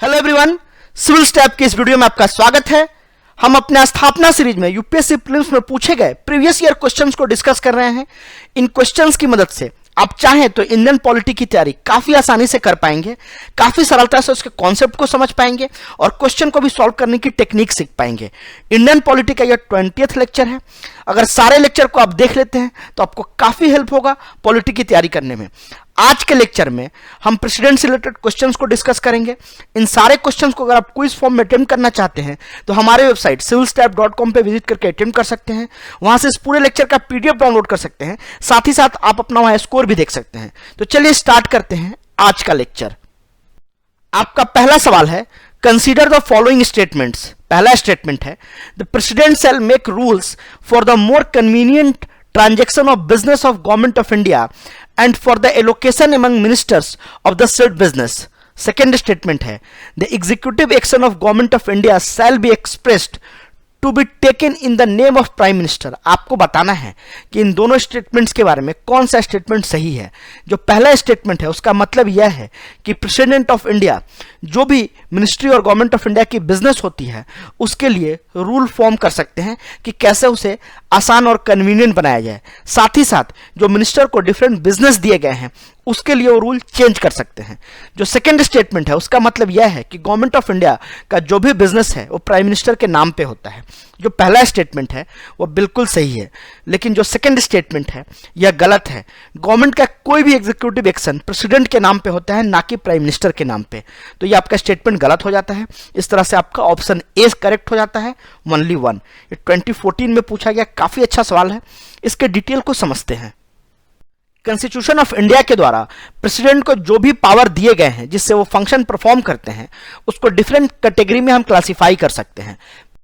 Hello everyone, civil step के इस video में आपका स्वागत है। हम अपने स्थापना सीरीज में यूपीएससी प्रीलिम्स में पूछे गए प्रीवियस ईयर क्वेश्चंस को डिस्कस कर रहे हैं। इन क्वेश्चंस की मदद से आप चाहें तो इंडियन पॉलिटी की तैयारी काफी आसानी से कर पाएंगे, काफी सरलता से उसके कॉन्सेप्ट को समझ पाएंगे और क्वेश्चन को भी सॉल्व करने की टेक्निक सीख पाएंगे। इंडियन पॉलिटी का यह 20th लेक्चर है। अगर सारे लेक्चर को आप देख लेते हैं तो आपको काफी हेल्प होगा पॉलिटी की तैयारी करने में। आज के लेक्चर में हम प्रेसिडेंट से रिलेटेड क्वेश्चंस को डिस्कस करेंगे। इन सारे क्वेश्चंस को अगर आप क्विज फॉर्म में अटेम्प्ट करना चाहते हैं तो हमारे वेबसाइट civilstep.com पे विजिट करके अटेम्प्ट कर सकते हैं। वहां से इस पूरे लेक्चर का पीडीएफ डाउनलोड कर सकते हैं, साथ ही साथ आप अपना वहां स्कोर भी देख सकते हैं। तो चलिए स्टार्ट करते हैं आज का लेक्चर। आपका पहला सवाल है, कंसीडर द फॉलोइंग स्टेटमेंट्स। पहला स्टेटमेंट है, the president shell make rules for the more convenient transaction of business of government of India and for the allocation among ministers of the said business. Second statement है, the executive action of government of India shall be expressed to be taken in the name of prime minister. आपको बताना है कि इन दोनों statements के बारे में कौन सा स्टेटमेंट सही है। जो पहला स्टेटमेंट है उसका मतलब यह है कि प्रेसिडेंट ऑफ इंडिया जो भी मिनिस्ट्री और गवर्नमेंट ऑफ इंडिया की बिजनेस होती है उसके लिए रूल फॉर्म कर सकते हैं कि कैसे उसे आसान और कन्वीनियंट बनाया जाए। साथ ही साथ जो मिनिस्टर को डिफरेंट बिजनेस दिए गए हैं उसके लिए वो रूल चेंज कर सकते हैं। जो सेकंड स्टेटमेंट है उसका मतलब यह है कि गवर्नमेंट ऑफ इंडिया का जो भी बिजनेस है वो प्राइम मिनिस्टर के नाम पे होता है। जो पहला स्टेटमेंट है वो बिल्कुल सही है, लेकिन जो सेकंड स्टेटमेंट है यह गलत है। गवर्नमेंट का कोई भी एग्जीक्यूटिव एक्शन प्रेसिडेंट के नाम पे होता है, ना कि प्राइम मिनिस्टर के नाम पे। तो ये आपका स्टेटमेंट गलत हो जाता है। इस तरह से आपका ऑप्शन ए करेक्ट हो जाता है, ओनली 1। ये 2014 में पूछा गया, काफी अच्छा सवाल है। इसके डिटेल को समझते हैं। कॉन्स्टिट्यूशन ऑफ इंडिया के द्वारा प्रेसिडेंट को जो भी पावर दिए गए हैं जिससे वो फंक्शन परफॉर्म करते हैं उसको डिफरेंट कैटेगरी में हम क्लासिफाई कर सकते हैं।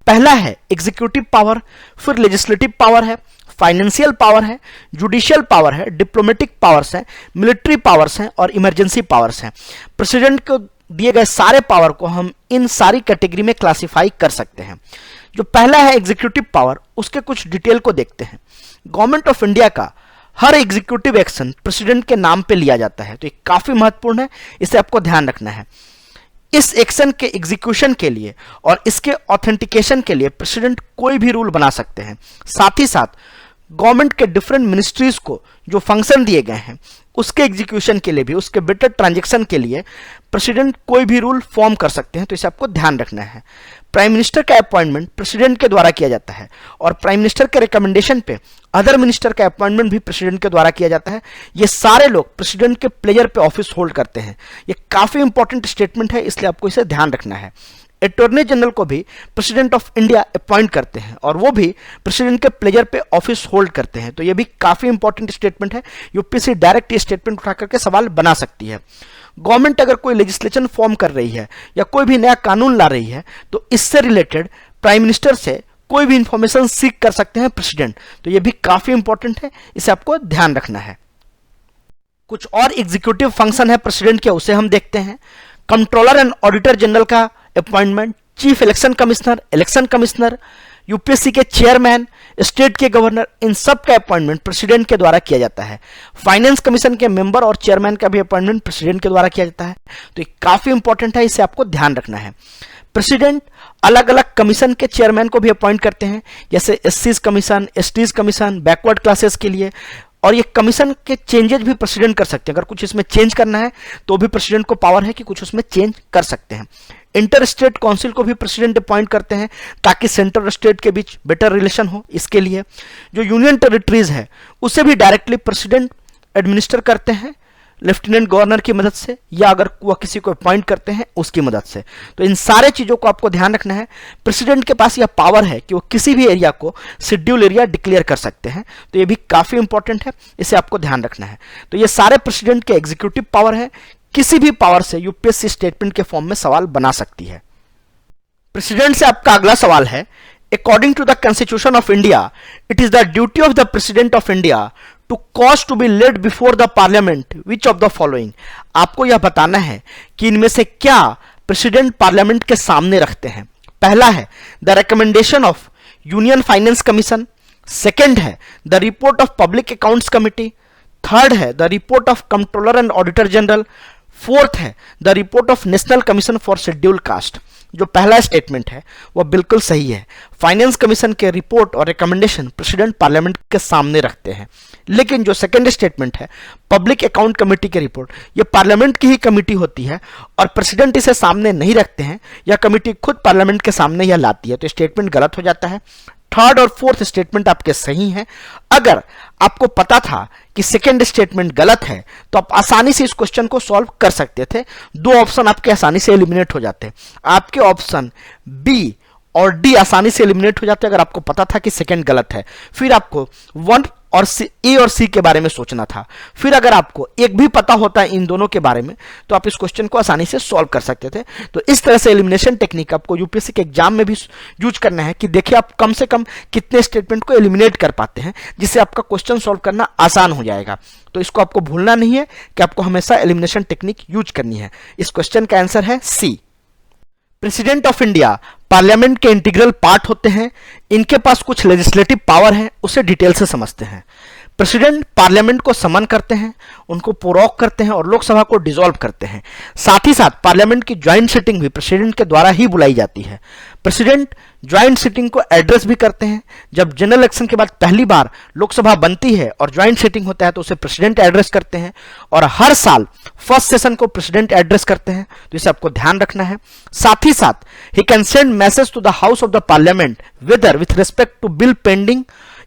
पहला है एग्जीक्यूटिव पावर, फिर लेजिस्लेटिव पावर है, फाइनेंशियल पावर है, जुडिशियल पावर है, डिप्लोमेटिक पावर्स है, मिलिट्री पावर्स हैं और इमरजेंसी पावर्स हैं। प्रेसिडेंट को दिए गए सारे पावर को हम इन सारी कैटेगरी में क्लासिफाई कर सकते हैं। जो पहला है एग्जीक्यूटिव पावर, उसके कुछ डिटेल को देखते हैं। गवर्नमेंट ऑफ इंडिया का हर एग्जीक्यूटिव एक्शन प्रेसिडेंट के नाम पे लिया जाता है, तो ये काफी महत्वपूर्ण है, इसे आपको ध्यान रखना है। इस एक्शन के एग्जीक्यूशन के लिए और इसके ऑथेंटिकेशन के लिए प्रेसिडेंट कोई भी रूल बना सकते हैं। साथ ही साथ गवर्नमेंट के डिफरेंट मिनिस्ट्रीज को जो फंक्शन दिए गए हैं उसके एग्जीक्यूशन के लिए भी, उसके बेटर ट्रांजैक्शन के लिए प्रेसिडेंट कोई भी रूल फॉर्म कर सकते हैं, तो इसे आपको ध्यान रखना है। प्राइम मिनिस्टर का अपॉइंटमेंट प्रेसिडेंट के द्वारा किया जाता है और प्राइम मिनिस्टर के रिकमेंडेशन पे अदर मिनिस्टर का अपॉइंटमेंट भी प्रेसिडेंट के द्वारा किया जाता है। ये सारे लोग प्रेसिडेंट के प्लेजर पे ऑफिस होल्ड करते हैं। ये काफी इंपॉर्टेंट स्टेटमेंट है, इसलिए आपको इसे ध्यान रखना है। अटॉर्नी जनरल को भी प्रेसिडेंट ऑफ इंडिया अपॉइंट करते हैं और वो भी प्रेसिडेंट के प्लेजर पे ऑफिस होल्ड करते हैं, तो ये भी काफी इंपॉर्टेंट स्टेटमेंट है। यूपीएससी डायरेक्ट ये स्टेटमेंट उठा करके सवाल बना सकती है। गवर्नमेंट अगर कोई लेजिस्लेशन फॉर्म कर रही है या कोई भी नया कानून ला रही है तो इससे रिलेटेड प्राइम मिनिस्टर से कोई भी इंफॉर्मेशन सीख कर सकते हैं प्रेसिडेंट, तो ये भी काफी इंपॉर्टेंट है, इसे आपको ध्यान रखना है। कुछ और एग्जीक्यूटिव फंक्शन है प्रेसिडेंट के, उसे हम देखते हैं। कंट्रोलर एंड ऑडिटर जनरल का appointment, chief election commissioner, UPSC के चेयरमैन, स्टेट के गवर्नर, इन सब का अपॉइंटमेंट प्रेसिडेंट के द्वारा किया जाता है। फाइनेंस कमीशन के मेंबर और चेयरमैन का भी अपॉइंटमेंट प्रेसिडेंट के द्वारा किया जाता है, तो ये काफी इंपॉर्टेंट है, इसे आपको ध्यान रखना है। प्रेसिडेंट अलग अलग कमीशन के चेयरमैन को भी अपॉइंट करते हैं, जैसे एससीज commission, STs commission, backward classes के लिए। और ये कमीशन के चेंजेस भी प्रेसिडेंट कर सकते हैं। अगर कुछ इसमें चेंज करना है तो भी प्रेसिडेंट को पावर है कि कुछ उसमें चेंज कर सकते हैं। इंटर स्टेट काउंसिल को भी प्रेसिडेंट अपॉइंट करते हैं ताकि सेंट्रल और स्टेट के बीच बेटर रिलेशन हो, इसके लिए। जो यूनियन टेरिटरीज है उसे भी डायरेक्टली प्रेसिडेंट एडमिनिस्टर करते हैं लेफ्टिनेंट गवर्नर की मदद से, या अगर वह किसी को अपॉइंट करते हैं उसकी मदद से। तो इन सारे चीजों को आपको ध्यान रखना है। प्रेसिडेंट के पास यह पावर है कि वो किसी भी एरिया को शेड्यूल एरिया डिक्लेयर कर सकते हैं, तो ये भी काफी इंपॉर्टेंट है, इसे आपको ध्यान रखना है। तो ये सारे प्रेसिडेंट के एग्जीक्यूटिव पावर है। किसी भी पावर से यूपीएससी स्टेटमेंट के फॉर्म में सवाल बना सकती है। प्रेसिडेंट से आपका अगला सवाल है, according to the constitution of India it is the duty of the president of India to cause to be laid before the parliament which of the following. आपको यह बताना है कि इनमें से क्या प्रेसिडेंट पार्लियामेंट के सामने रखते हैं। पहला है the recommendation of union finance commission, second है the report of public accounts committee, third है the report of controller and auditor general, fourth है the report of national commission for scheduled caste. जो पहला स्टेटमेंट है वह बिल्कुल सही है। फाइनेंस कमीशन के रिपोर्ट और रिकमेंडेशन प्रेसिडेंट पार्लियामेंट के सामने रखते हैं। लेकिन जो सेकंड स्टेटमेंट है पब्लिक अकाउंट कमेटी की रिपोर्ट, ये पार्लियामेंट की ही कमेटी होती है और प्रेसिडेंट इसे सामने नहीं रखते हैं, यह कमेटी खुद पार्लियामेंट के सामने यह लाती है। तो स्टेटमेंट गलत हो जाता है। थर्ड और फोर्थ स्टेटमेंट आपके सही हैं। अगर आपको पता था कि सेकंड स्टेटमेंट गलत है तो आप आसानी से इस क्वेश्चन को सॉल्व कर सकते थे। दो ऑप्शन आपके आसानी से एलिमिनेट हो जाते। आपके ऑप्शन बी और डी आसानी से एलिमिनेट हो जाते अगर आपको पता था कि सेकंड गलत है। फिर आपको वन और ए और सी के बारे में सोचना था। फिर अगर आपको एक भी पता होता है इन दोनों के बारे में तो आप इस क्वेश्चन को आसानी से सॉल्व कर सकते थे। तो इस तरह से एलिमिनेशन टेक्निक आपको यूपीएससी के एग्जाम में भी यूज करना है कि देखिए आप कम से कम कितने स्टेटमेंट को एलिमिनेट कर पाते हैं, जिससे आपका क्वेश्चन सॉल्व करना आसान हो जाएगा। तो इसको आपको भूलना नहीं है कि आपको हमेशा एलिमिनेशन टेक्निक यूज करनी है। इस क्वेश्चन का आंसर है सी। प्रेसिडेंट ऑफ इंडिया पार्लियामेंट के इंटीग्रल पार्ट होते हैं। इनके पास कुछ लेजिस्लेटिव पावर है, उसे डिटेल से समझते हैं। प्रेसिडेंट पार्लियामेंट को समन करते हैं, उनको प्रोवोक करते हैं और लोकसभा को डिसॉल्व करते हैं। साथ ही साथ पार्लियामेंट की ज्वाइंट सिटिंग भी प्रेसिडेंट के द्वारा ही बुलाई जाती है। प्रेसिडेंट ज्वाइंट सिटिंग को एड्रेस भी करते हैं। जब जनरल इलेक्शन के बाद पहली बार लोकसभा बनती है और ज्वाइंट सिटिंग होता है तो उसे प्रेसिडेंट एड्रेस करते हैं और हर साल फर्स्ट सेशन को प्रेसिडेंट एड्रेस करते हैं। तो इसे आपको ध्यान रखना है। साथ ही साथ ही can send message to the house of the parliament whether with respect to bill pending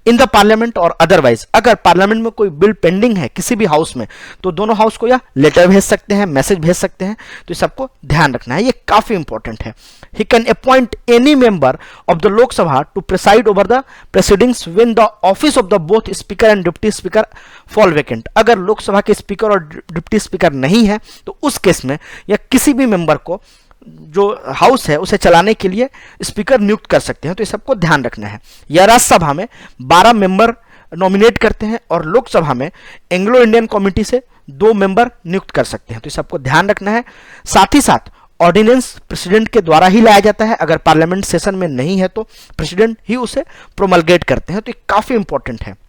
in the parliament और अदरवाइज। अगर पार्लियामेंट में कोई बिल पेंडिंग है किसी भी हाउस में तो दोनों हाउस को या लेटर भेज सकते हैं, मैसेज भेज सकते हैं। तो इस सबको ध्यान रखना है, ये काफी इंपॉर्टेंट है। He can appoint any member of the Lok Sabha to preside over the प्रेसिडिंग्स when the office of the both speaker and deputy speaker fall vacant. अगर लोकसभा के स्पीकर और डिप्टी स्पीकर नहीं है तो उस केस में या किसी भी मेंबर को जो हाउस है उसे चलाने के लिए स्पीकर नियुक्त कर सकते हैं। तो ये सबको ध्यान रखना है। यह राज्यसभा में 12 मेंबर नॉमिनेट करते हैं और लोकसभा में एंग्लो इंडियन कमेटी से 2 मेंबर नियुक्त कर सकते हैं। तो ये सबको ध्यान रखना है। साथ ही साथ ऑर्डिनेंस प्रेसिडेंट के द्वारा ही लाया जाता है। अगर पार्लियामेंट सेशन में नहीं है तो प्रेसिडेंट ही उसे प्रोमलगेट करते हैं। तो ये काफी इंपॉर्टेंट है।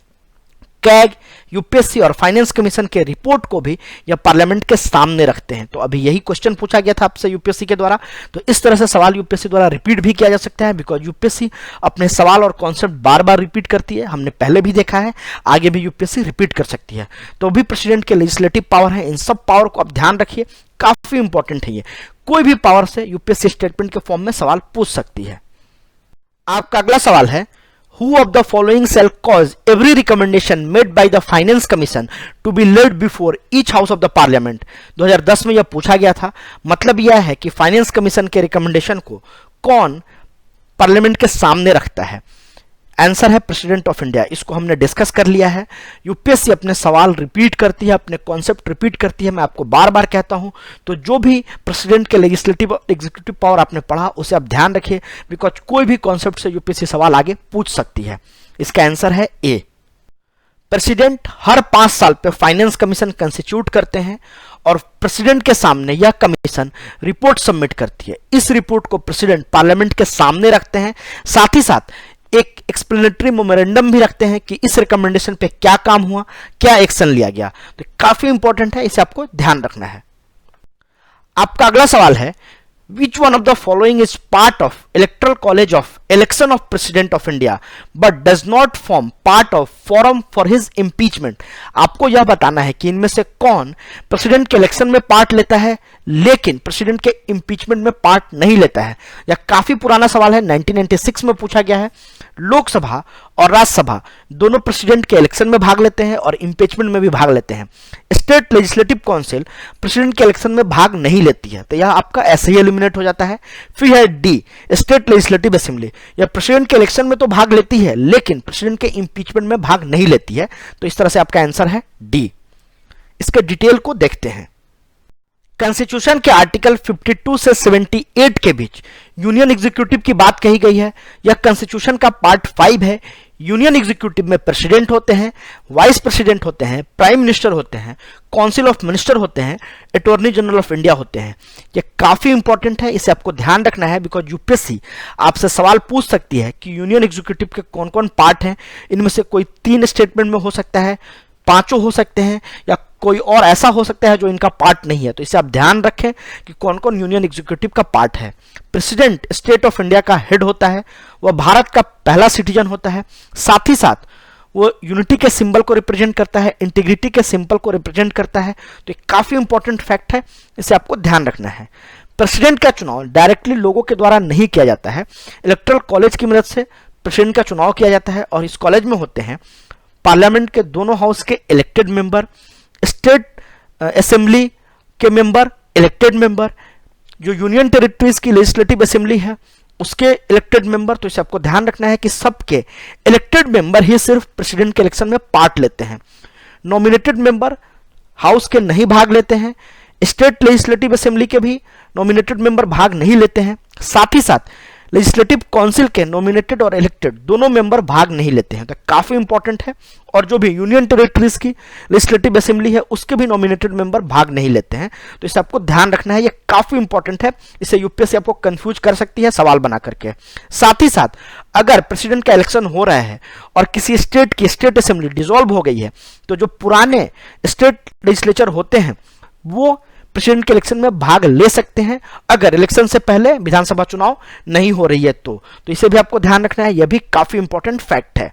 कैग, यूपीएससी और फाइनेंस कमीशन के रिपोर्ट को भी यह पार्लियामेंट के सामने रखते हैं। तो अभी यही क्वेश्चन पूछा गया था आपसे यूपीएससी के द्वारा। तो इस तरह से सवाल यूपीएससी द्वारा रिपीट भी किया जा सकता है, बिकॉज यूपीएससी अपने सवाल और कॉन्सेप्ट बार बार रिपीट करती है। हमने पहले भी देखा है, आगे भी यूपीएससी रिपीट कर सकती है। तो भी प्रेसिडेंट के लेजिस्लेटिव पावर है, इन सब पावर को आप ध्यान रखिए, काफी इंपॉर्टेंट है ये। कोई भी पावर से यूपीएससी स्टेटमेंट के फॉर्म में सवाल पूछ सकती है। आपका अगला सवाल है, Who of the following shall cause every recommendation made by the Finance Commission to be laid before each house of the Parliament? 2010 में यह पूछा गया था। मतलब यह है कि फाइनेंस कमीशन के रिकमेंडेशन को कौन पार्लियामेंट के सामने रखता है। आंसर है प्रेसिडेंट ऑफ इंडिया। इसको हमने डिस्कस कर लिया है। यूपीएससी अपने सवाल रिपीट करती है, अपने कॉन्सेप्ट रिपीट करती है। मैं आपको बार बार कहता हूं, तो जो भी प्रेसिडेंट के लेजिस्लेटिव और एग्जीक्यूटिव पावर आपने पढ़ा उसे आप ध्यान रखिए, बिकॉज कोई भी कॉन्सेप्ट से यूपीएससी सवाल आगे पूछ सकती है। इसका आंसर है ए। प्रेसिडेंट हर 5 साल पे फाइनेंस कमीशन कंस्टिट्यूट करते हैं और प्रेसिडेंट के सामने यह कमीशन रिपोर्ट सबमिट करती है। इस रिपोर्ट को प्रेसिडेंट पार्लियामेंट के सामने रखते हैं। साथ ही साथ एक एक्सप्लेनेटरी मेमोरेंडम भी रखते हैं कि इस रिकमेंडेशन पे क्या काम हुआ, क्या एक्शन लिया गया। तो काफी इंपॉर्टेंट है, इसे आपको ध्यान रखना है। आपका अगला सवाल है, Which one of the following is part of Electoral College of Election of President of India but does not form part of forum for his impeachment? आपको यह बताना है कि इनमें से कौन प्रेसिडेंट के इलेक्शन में पार्ट लेता है लेकिन प्रेसिडेंट के इंपीचमेंट में पार्ट नहीं लेता है। यह काफी पुराना सवाल है, 1996 में पूछा गया है। लोकसभा और राज्यसभा दोनों प्रेसिडेंट के इलेक्शन में भाग लेते हैं और इंपीचमेंट में भी भाग लेते हैं। स्टेट लेजिस्लेटिव काउंसिल प्रेसिडेंट के इलेक्शन में भाग नहीं लेती है, तो यह आपका ऐसे ही एलिमिनेट हो जाता है। फिर है डी, स्टेट लेजिस्लेटिव असेंबली। यह प्रेसिडेंट के इलेक्शन में तो भाग लेती है लेकिन प्रेसिडेंट के इंपीचमेंट में भाग नहीं लेती है। तो इस तरह से आपका आंसर है डी। इसके डिटेल को देखते हैं। कॉन्स्टिट्यूशन के आर्टिकल 52 से 78 के बीच यूनियन एग्जीक्यूटिव की बात कही गई है। यह कॉन्स्टिट्यूशन का पार्ट 5 है। यूनियन एग्जीक्यूटिव में प्रेसिडेंट होते हैं, वाइस प्रेसिडेंट होते हैं, प्राइम मिनिस्टर होते हैं, काउंसिल ऑफ मिनिस्टर होते हैं, अटॉर्नी जनरल ऑफ इंडिया होते हैं। यह काफी इंपॉर्टेंट है, इसे आपको ध्यान रखना है, बिकॉज यूपीएससी आपसे सवाल पूछ सकती है कि यूनियन एग्जीक्यूटिव के कौन कौन पार्ट हैं। इनमें से कोई 3 स्टेटमेंट में हो सकता है, 5 हो सकते हैं, या कोई और ऐसा हो सकता है जो इनका पार्ट नहीं है। तो इसे आप ध्यान रखें कि कौन कौन यूनियन एग्जीक्यूटिव का पार्ट है। प्रेसिडेंट स्टेट ऑफ इंडिया का हेड होता है, वह भारत का पहला सिटीजन होता है, साथ ही साथ वो यूनिटी के सिंबल को रिप्रेजेंट करता है, इंटीग्रिटी के सिंबल को रिप्रेजेंट करता है। तो ये काफी इंपॉर्टेंट फैक्ट है, इसे आपको ध्यान रखना है। प्रेसिडेंट का चुनाव डायरेक्टली लोगों के द्वारा नहीं किया जाता है, इलेक्टोरल कॉलेज की मदद से प्रेसिडेंट का चुनाव किया जाता है। और इस कॉलेज में होते हैं पार्लियामेंट के दोनों हाउस के इलेक्टेड मेंबर, स्टेट असेंबली के मेंबर इलेक्टेड मेंबर, जो यूनियन टेरिटरीज की लेजिस्लेटिव असेंबली है उसके इलेक्टेड मेंबर। तो इसे आपको ध्यान रखना है कि सबके इलेक्टेड मेंबर ही सिर्फ प्रेसिडेंट के इलेक्शन में पार्ट लेते हैं। नॉमिनेटेड मेंबर हाउस के नहीं भाग लेते हैं, स्टेट लेजिस्लेटिव असेंबली के भी नॉमिनेटेड मेंबर भाग नहीं लेते हैं, साथ ही साथ लेजिस्लेटिव काउंसिल के नॉमिनेटेड और इलेक्टेड दोनों मेंबर भाग नहीं लेते हैं। तो काफी इंपॉर्टेंट है। और जो भी यूनियन टेरिटरीज की लेजिस्लेटिव असेंबली है उसके भी नॉमिनेटेड मेंबर भाग नहीं लेते हैं। तो इसे आपको ध्यान रखना है, ये काफी इंपॉर्टेंट है, इसे यूपीएससी आपको कंफ्यूज कर सकती है सवाल बना करके। साथ ही साथ अगर प्रेसिडेंट का इलेक्शन हो रहा है और किसी स्टेट की स्टेट असेंबली डिसॉल्व हो गई है, तो जो पुराने स्टेट लेजिस्लेचर होते हैं वो प्रेसिडेंट के इलेक्शन में भाग ले सकते हैं अगर इलेक्शन से पहले विधानसभा चुनाव नहीं हो रही है तो इसे भी आपको ध्यान रखना है, यह भी काफी इंपॉर्टेंट फैक्ट है।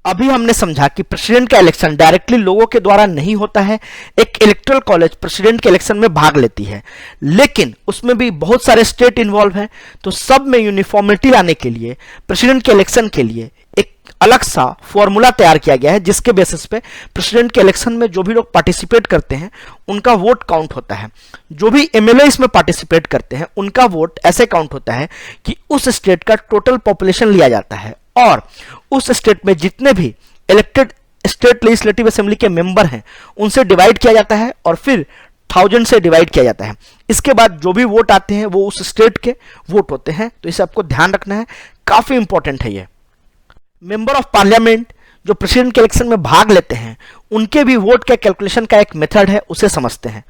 अभी हमने समझा कि प्रेसिडेंट का इलेक्शन डायरेक्टली लोगों के द्वारा नहीं होता है, एक इलेक्टोरल कॉलेज प्रेसिडेंट के इलेक्शन में भाग लेती है, लेकिन उसमें भी बहुत सारे स्टेट इन्वॉल्व हैं। तो सब में यूनिफॉर्मिटी लाने के लिए प्रेसिडेंट के इलेक्शन के लिए एक अलग सा फॉर्मूला तैयार किया गया है, जिसके बेसिस पे प्रेसिडेंट के इलेक्शन में जो भी लोग पार्टिसिपेट करते हैं उनका वोट काउंट होता है। जो भी एमएलए इसमें पार्टिसिपेट करते हैं उनका वोट ऐसे काउंट होता है कि उस स्टेट का टोटल पॉपुलेशन लिया जाता है और उस स्टेट में जितने भी इलेक्टेड स्टेट लेजिस्लेटिव असेंबली के मेंबर हैं उनसे डिवाइड किया जाता है और फिर 1000 से डिवाइड किया जाता है। इसके बाद जो भी वोट आते हैं वो उस स्टेट के वोट होते हैं। तो इसे आपको ध्यान रखना है, काफी इंपॉर्टेंट है ये। मेंबर ऑफ पार्लियामेंट जो प्रेसिडेंट के इलेक्शन में भाग लेते हैं उनके भी वोट के कैलकुलेशन का एक मेथड है, उसे समझते हैं।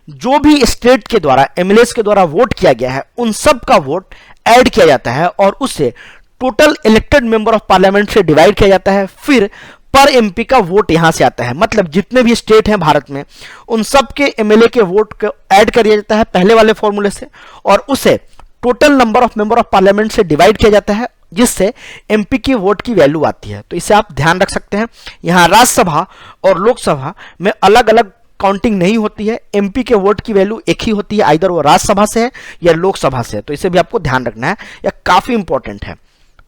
जो भी स्टेट के द्वारा एमएलएस के द्वारा वोट किया गया है उन सब का वोट ऐड किया जाता है और उससे total elected member of parliament से डिवाइड किया जाता है। फिर पर एमपी का वोट यहां से आता है, मतलब जितने भी स्टेट हैं भारत में उन सब के एमएलए के वोट को ऐड कर दिया जाता है पहले वाले फॉर्मूले से और उसे total number of member of parliament से डिवाइड किया जाता है, जिससे एमपी की वोट की वैल्यू आती है। तो इसे आप ध्यान रख सकते हैं। यहां राज्यसभा और लोकसभा में अलग अलग काउंटिंग नहीं होती है, एमपी के वोट की वैल्यू एक ही होती है, आइदर वो राज्यसभा से है या लोकसभा से है। तो इसे भी आपको ध्यान रखना है, यह काफी इंपॉर्टेंट है।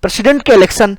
प्रेसिडेंट के इलेक्शन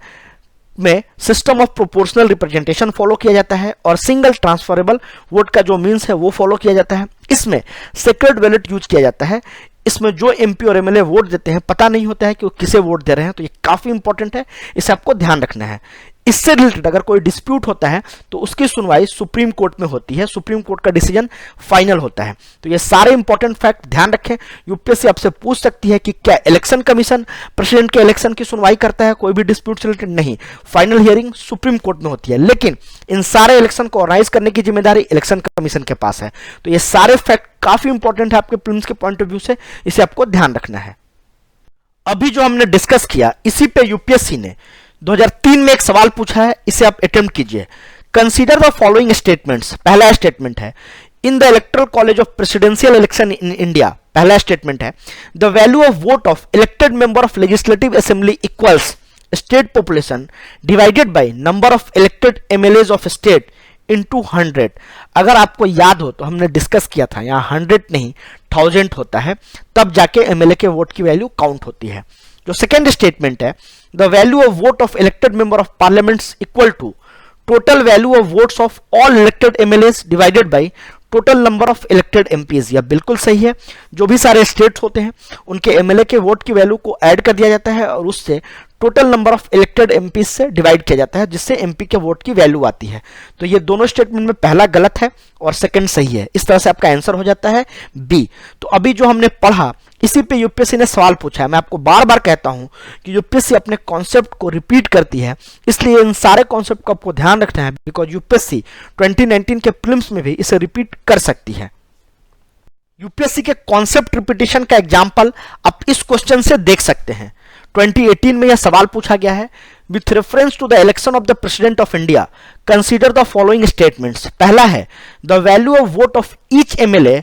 में system of proportional representation follow किया जाता है और सिंगल ट्रांसफरेबल वोट का जो मीन्स है वो फॉलो किया जाता है। इसमें सेक्रेट बैलेट यूज किया जाता है। इसमें जो एमपी और एमएलए वोट देते हैं पता नहीं होता है कि वो किसे वोट दे रहे हैं। तो ये काफी इंपॉर्टेंट है, इसे आपको ध्यान रखना है। इससे रिलेटेड अगर कोई डिस्प्यूट होता है तो उसकी सुनवाई सुप्रीम कोर्ट में होती है, सुप्रीम कोर्ट का डिसीजन फाइनल होता है। तो ये सारे इंपॉर्टेंट फैक्ट ध्यान रखें। यूपीएससी आपसे पूछ सकती है कि क्या इलेक्शन कमीशन प्रेसिडेंट के इलेक्शन की सुनवाई करता है कोई भी डिस्प्यूट से रिलेटेड? नहीं, फाइनल हियरिंग सुप्रीम कोर्ट में होती है, लेकिन इन सारे इलेक्शन को ऑर्गेनाइज करने की जिम्मेदारी इलेक्शन कमीशन के पास है। तो ये सारे फैक्ट काफी इंपॉर्टेंट है आपके प्रीलिम्स के पॉइंट ऑफ व्यू से, इसे आपको ध्यान रखना है। अभी जो हमने डिस्कस किया इसी पे यूपीएससी ने 2003 में एक सवाल पूछा है, इसे आप अटेम्प्ट कीजिए। Consider the following statements. पहला स्टेटमेंट है in the electoral college of presidential election in India. पहला स्टेटमेंट है the value of vote of elected member of legislative assembly equals state population divided by number of elected MLAs of state into 100। अगर आपको याद हो तो हमने discuss किया था यहाँ 100 नहीं 1000 होता है, तब जाके एमएलए के वोट की वैल्यू काउंट होती है। जो सेकेंड स्टेटमेंट है the value of vote of elected member of parliament equal to total value of votes of all elected MLAs divided by total number of elected MPs. यह बिल्कुल सही है। जो भी सारे स्टेट्स होते हैं उनके एमएलए के वोट की वैल्यू को ऐड कर दिया जाता है और उससे total number of elected MP से डिवाइड किया जाता है, जिससे एमपी के वोट की वैल्यू आती है। तो ये दोनों स्टेटमेंट में पहला गलत है और सेकंड सही है। इस तरह से आपका आंसर हो जाता है बी। तो अभी जो हमने पढ़ा इसी पे यूपीएससी ने सवाल पूछा है। मैं आपको बार बार कहता हूं कि यूपीएससी अपने कॉन्सेप्ट को रिपीट करती है, इसलिए इन सारे कॉन्सेप्ट को आपको ध्यान रखना है, बिकॉज यूपीएससी 2019 के प्रीलिम्स में भी इसे रिपीट कर सकती है। यूपीएससी के कॉन्सेप्ट रिपीटेशन का एग्जाम्पल आप इस क्वेश्चन से देख सकते हैं। 2018 में यह सवाल पूछा गया है with reference to the election of the president of India consider the following statements. पहला है the value of vote of each MLA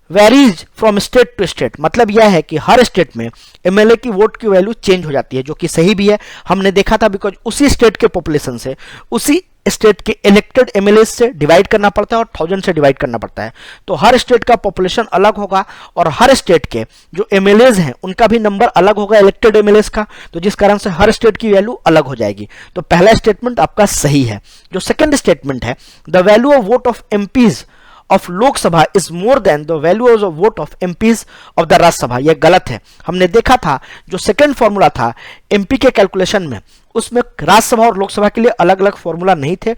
varies from state to state, मतलब यह है कि हर स्टेट में एमएलए की वोट की वैल्यू चेंज हो जाती है, जो कि सही भी है, हमने देखा था, बिकॉज उसी स्टेट के पॉपुलेशन से उसी स्टेट के इलेक्टेड एमएलए से डिवाइड करना पड़ता है और 1000 से डिवाइड करना पड़ता है। तो हर स्टेट का पॉपुलेशन अलग होगा और हर स्टेट के जो एमएलएज हैं उनका भी नंबर अलग होगा इलेक्टेड एमएलएज का, तो जिस कारण से हर स्टेट की वैल्यू अलग हो जाएगी। तो पहला स्टेटमेंट आपका सही है। जो सेकंड स्टेटमेंट है the value of vote of MPs of Lok Sabha is more than the value of vote of MPs of the Rajya Sabha, यह गलत है। हमने देखा था जो सेकंड फॉर्मूला था एमपी के कैलकुलेशन में, उसमें राज्यसभा और लोकसभा के लिए अलग अलग फॉर्मूला नहीं थे,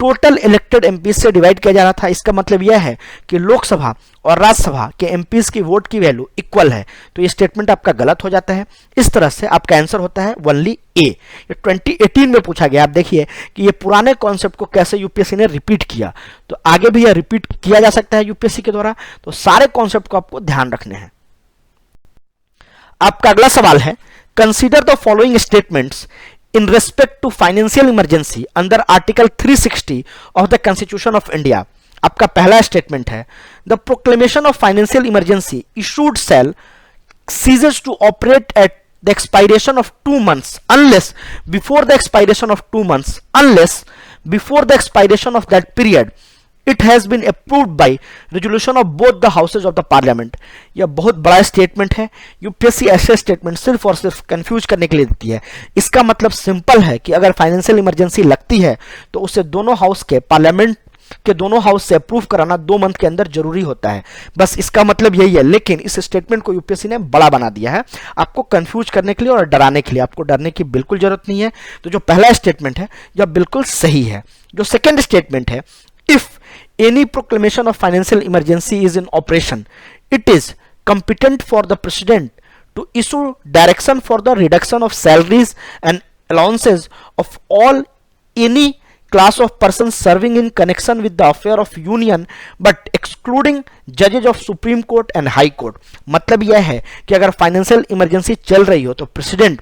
टोटल इलेक्टेड एमपीज से डिवाइड किया जा रहा था। इसका मतलब यह है कि लोकसभा और राज्यसभा के एमपीज की वोट की वैल्यू इक्वल है, तो ये स्टेटमेंट आपका गलत हो जाता है। इस तरह से आपका आंसर होता है ओनली ए। ये 2018 में पूछा गया। आप देखिए कि ये पुराने कॉन्सेप्ट को कैसे यूपीएससी ने रिपीट किया, तो आगे भी यह रिपीट किया जा सकता है यूपीएससी के द्वारा, तो सारे कॉन्सेप्ट को आपको ध्यान रखने हैं। आपका अगला सवाल है consider the following statements in respect to financial emergency under article 360 of the constitution of India। आपका पहला स्टेटमेंट है the proclamation of financial emergency issued shall ceases to operate at the expiration of 2 months unless before the expiration of 2 months unless before the expiration of that period it has been approved by resolution of both the houses of the parliament। यह बहुत बड़ा statement है। UPSC ऐसे statement सिर्फ और सिर्फ confuse करने के लिए देती है। इसका मतलब सिंपल है कि अगर फाइनेंशियल इमरजेंसी लगती है तो उसे दोनों हाउस के पार्लियामेंट के दोनों हाउस से अप्रूव कराना 2 मंथ के अंदर जरूरी होता है, बस इसका मतलब यही है। लेकिन इस स्टेटमेंट को यूपीएससी ने बड़ा बना दिया है आपको कंफ्यूज करने के लिए और डराने के लिए। आपको डरने की बिल्कुल जरूरत नहीं है। तो जो पहला स्टेटमेंट है यह बिल्कुल सही है। जो सेकेंड स्टेटमेंट है if any proclamation of financial emergency is in operation it is competent for the president to issue direction for the reduction of salaries and allowances of all any class of persons serving in connection with the affair of union but excluding judges of supreme court and high court। मतलब यह है कि अगर financial emergency चल रही हो तो president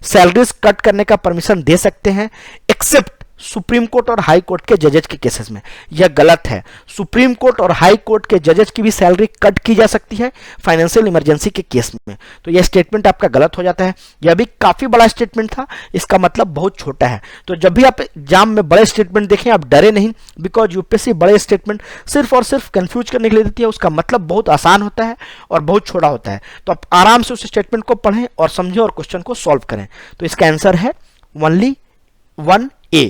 salaries cut करने का परमिशन दे सकते हैं एक्सेप्ट सुप्रीम कोर्ट और हाई कोर्ट के जजेज के केसेस में। यह गलत है। सुप्रीम कोर्ट और हाई कोर्ट के जजेज की भी सैलरी कट की जा सकती है फाइनेंशियल इमरजेंसी के केस में, तो यह स्टेटमेंट आपका गलत हो जाता है। यह भी काफी बड़ा स्टेटमेंट था, इसका मतलब बहुत छोटा है। तो जब भी आप एग्जाम में बड़े स्टेटमेंट देखें आप डरे नहीं, बिकॉज यूपीएससी बड़े स्टेटमेंट सिर्फ और सिर्फ कंफ्यूज करने के लिए देती है। उसका मतलब बहुत आसान होता है और बहुत छोटा होता है। तो आप आराम से उस स्टेटमेंट को पढ़ें और समझें और क्वेश्चन को सॉल्व करें। तो इसका आंसर है ओनली 1A।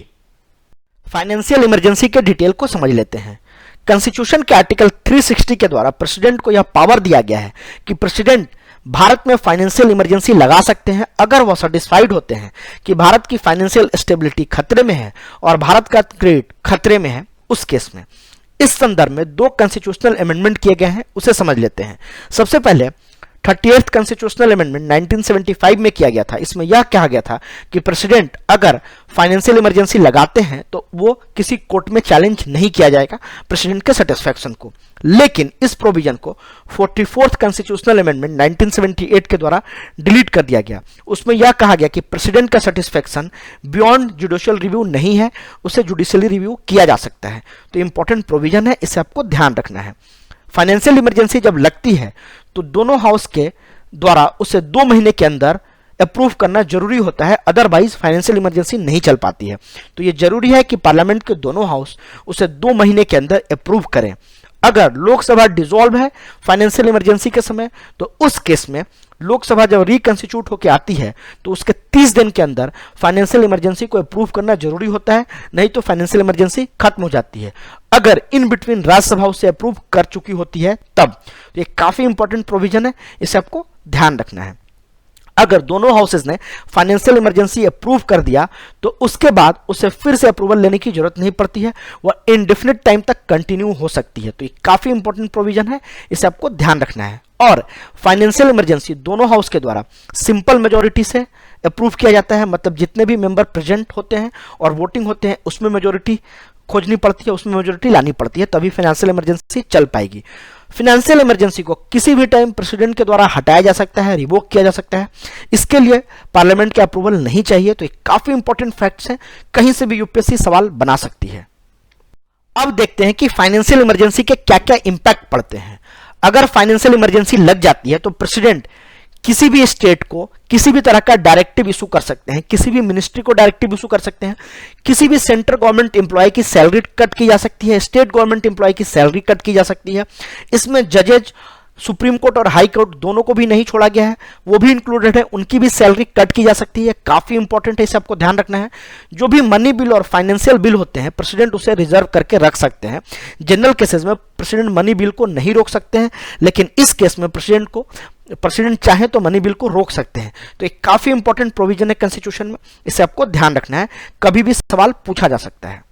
फाइनेंशियल इमरजेंसी के डिटेल को समझ लेते हैं। कॉन्स्टिट्यूशन के आर्टिकल 360 के द्वारा प्रेसिडेंट को यह पावर दिया गया है कि प्रेसिडेंट भारत में फाइनेंशियल इमरजेंसी लगा सकते हैं अगर वह सेटिस्फाइड होते हैं कि भारत की फाइनेंशियल स्टेबिलिटी खतरे में है और भारत का क्रेडिट खतरे में है। उस केस में इस संदर्भ में 2 कॉन्स्टिट्यूशनल अमेंडमेंट किए गए हैं, उसे समझ लेते हैं। सबसे पहले 38th कॉन्स्टिट्यूशनल अमेंडमेंट 1975 में किया गया था। इसमें यह कहा गया था कि प्रेसिडेंट अगर फाइनेंशियल इमरजेंसी लगाते हैं तो वो किसी कोर्ट में चैलेंज नहीं किया जाएगा प्रेसिडेंट के सेटिस्फैक्शन को। लेकिन इस प्रोविजन को 44th कॉन्स्टिट्यूशनल अमेंडमेंट 1978 के द्वारा डिलीट कर दिया गया। उसमें यह कहा गया कि प्रेसिडेंट का सेटिस्फैक्शन बियॉन्ड जुडिशियल रिव्यू नहीं है, उसे जुडिशियली रिव्यू किया जा सकता है। तो इंपॉर्टेंट प्रोविजन है, इसे आपको ध्यान रखना है। फाइनेंशियल इमरजेंसी जब लगती है तो दोनों हाउस के द्वारा उसे 2 महीने के अंदर अप्रूव करना जरूरी होता है, अदरवाइज फाइनेंशियल इमरजेंसी नहीं चल पाती है। तो यह जरूरी है कि पार्लियामेंट के दोनों हाउस उसे 2 महीने के अंदर अप्रूव करें। अगर लोकसभा डिसॉल्व है फाइनेंशियल इमरजेंसी के समय तो उस केस में लोकसभा जब रिकंस्टिट्यूट होकर आती है तो उसके 30 दिन के अंदर फाइनेंशियल इमरजेंसी को अप्रूव करना जरूरी होता है, नहीं तो फाइनेंशियल इमरजेंसी खत्म हो जाती है अगर इन बिटवीन राज्यसभा उसे अप्रूव कर चुकी होती है तब। तो ये काफी इंपॉर्टेंट प्रोविजन है, इसे आपको ध्यान रखना है। अगर दोनों हाउसेज ने फाइनेंशियल इमरजेंसी अप्रूव कर दिया तो उसके बाद उसे फिर से अप्रूवल लेने की जरूरत नहीं पड़ती है, वह इंडेफिनिट टाइम तक कंटिन्यू हो सकती है। तो ये काफी इंपॉर्टेंट प्रोविजन है, इसे आपको ध्यान रखना है। और फाइनेंशियल इमरजेंसी दोनों हाउस के द्वारा सिंपल मेजोरिटी से अप्रूव किया जाता है, मतलब जितने भी मेंबर प्रेजेंट होते हैं और वोटिंग होते हैं उसमें मेजोरिटी खोजनी पड़ती है, उसमें मेजोरिटी लानी पड़ती है, तभी फाइनेंशियल इमरजेंसी चल पाएगी। फाइनेंशियल इमरजेंसी को किसी भी टाइम प्रेसिडेंट के द्वारा हटाया जा सकता है, रिवोक किया जा सकता है। इसके लिए पार्लियामेंट के अप्रूवल नहीं चाहिए। तो ये काफी इंपॉर्टेंट फैक्ट्स हैं, कहीं से भी यूपीएससी सवाल बना सकती है। अब देखते हैं कि फाइनेंशियल इमरजेंसी के क्या क्या इंपैक्ट पड़ते हैं। अगर फाइनेंशियल इमरजेंसी लग जाती है तो प्रेसिडेंट किसी भी स्टेट को किसी भी तरह का डायरेक्टिव इशू कर सकते हैं, किसी भी मिनिस्ट्री को डायरेक्टिव इशू कर सकते हैं, किसी भी सेंट्रल गवर्नमेंट एम्प्लॉय की सैलरी कट की जा सकती है, स्टेट गवर्नमेंट एम्प्लॉय की सैलरी कट की जा सकती है। इसमें जजेज, सुप्रीम कोर्ट और हाई कोर्ट दोनों को भी नहीं छोड़ा गया है, वो भी इंक्लूडेड है, उनकी भी सैलरी कट की जा सकती है। काफी इंपॉर्टेंट है, इसे आपको ध्यान रखना है। जो भी मनी बिल और फाइनेंशियल बिल होते हैं प्रेसिडेंट उसे रिजर्व करके रख सकते हैं। जनरल केसेस में प्रेसिडेंट मनी बिल को नहीं रोक सकते हैं, लेकिन इस केस में प्रेसिडेंट चाहे तो मनी बिल को रोक सकते हैं। तो एक काफी इंपॉर्टेंट प्रोविजन है कॉन्स्टिट्यूशन में, इसे आपको ध्यान रखना है, कभी भी सवाल पूछा जा सकता है।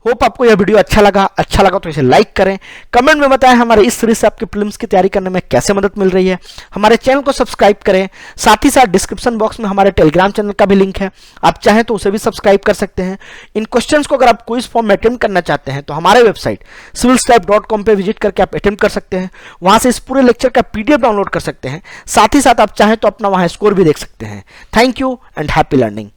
होप आपको यह वीडियो अच्छा लगा तो इसे लाइक करें, कमेंट में बताएं हमारे इस सीरीज से आपकी प्रीलिम्स की तैयारी करने में कैसे मदद मिल रही है। हमारे चैनल को सब्सक्राइब करें, साथ ही साथ डिस्क्रिप्शन बॉक्स में हमारे टेलीग्राम चैनल का भी लिंक है, आप चाहें तो उसे भी सब्सक्राइब कर सकते हैं। इन क्वेश्चंस को अगर आप क्विज फॉर्म में अटेम्प्ट करना चाहते हैं तो हमारे वेबसाइट civilstype.com पे विजिट करके आप अटेम्प्ट कर सकते हैं, वहां से इस पूरे लेक्चर का PDF डाउनलोड कर सकते हैं। साथ ही साथ आप चाहें तो अपना वहां स्कोर भी देख सकते हैं। Thank you and happy learning.